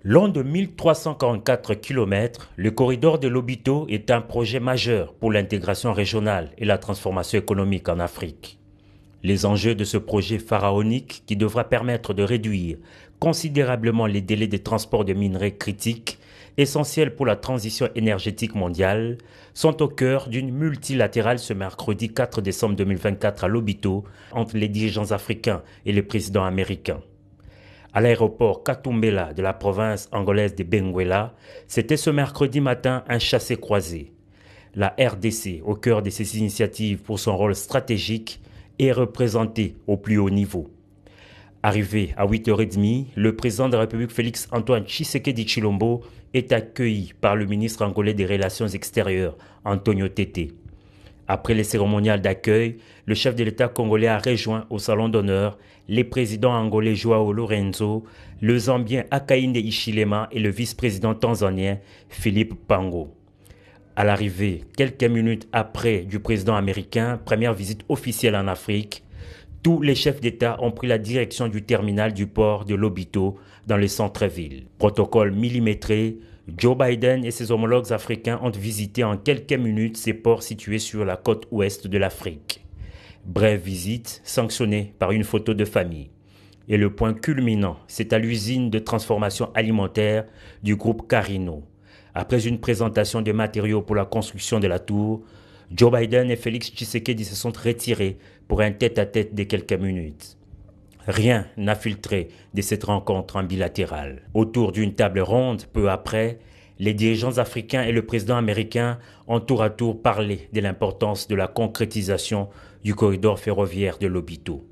Long de 1344 km, le corridor de Lobito est un projet majeur pour l'intégration régionale et la transformation économique en Afrique. Les enjeux de ce projet pharaonique, qui devra permettre de réduire considérablement les délais de transport de minerais critiques, essentiels pour la transition énergétique mondiale, sont au cœur d'une multilatérale ce mercredi 4 décembre 2024 à Lobito entre les dirigeants africains et le président américain. À l'aéroport Katumbela de la province angolaise de Benguela, c'était ce mercredi matin un chassé-croisé. La RDC, au cœur de ces initiatives pour son rôle stratégique, est représentée au plus haut niveau. Arrivé à 8h30, le président de la République Félix Antoine Tshisekedi Tshilombo est accueilli par le ministre angolais des Relations extérieures, Antonio Tete. Après les cérémoniales d'accueil, le chef de l'État congolais a rejoint au salon d'honneur les présidents angolais Joao Lorenzo, le Zambien Hakainde Hichilema et le vice-président tanzanien Philippe Pango. À l'arrivée, quelques minutes après du président américain, première visite officielle en Afrique, tous les chefs d'État ont pris la direction du terminal du port de Lobito dans le centre-ville. Protocole millimétré, Joe Biden et ses homologues africains ont visité en quelques minutes ces ports situés sur la côte ouest de l'Afrique. Brève visite sanctionnée par une photo de famille. Et le point culminant, c'est à l'usine de transformation alimentaire du groupe Carino. Après une présentation de matériaux pour la construction de la tour, Joe Biden et Félix Tshisekedi se sont retirés pour un tête-à-tête de quelques minutes. Rien n'a filtré de cette rencontre en bilatéral. Autour d'une table ronde, peu après, les dirigeants africains et le président américain ont tour à tour parlé de l'importance de la concrétisation du corridor ferroviaire de Lobito.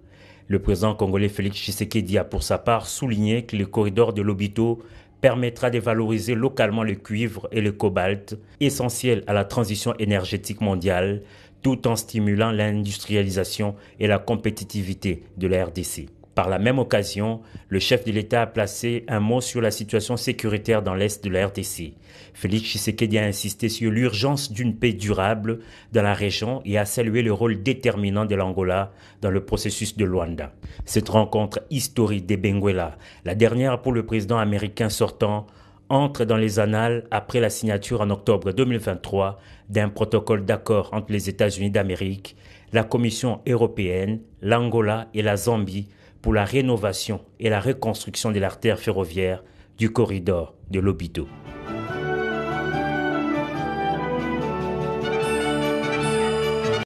Le président congolais Félix Tshisekedi a pour sa part souligné que le corridor de Lobito permettra de valoriser localement le cuivre et le cobalt, essentiels à la transition énergétique mondiale, tout en stimulant l'industrialisation et la compétitivité de la RDC. Par la même occasion, le chef de l'État a placé un mot sur la situation sécuritaire dans l'est de la RDC. Félix Tshisekedi a insisté sur l'urgence d'une paix durable dans la région et a salué le rôle déterminant de l'Angola dans le processus de Luanda. Cette rencontre historique de Benguela, la dernière pour le président américain sortant, entre dans les annales après la signature en octobre 2023 d'un protocole d'accord entre les États-Unis d'Amérique, la Commission européenne, l'Angola et la Zambie pour la rénovation et la reconstruction de l'artère ferroviaire du corridor de Lobito.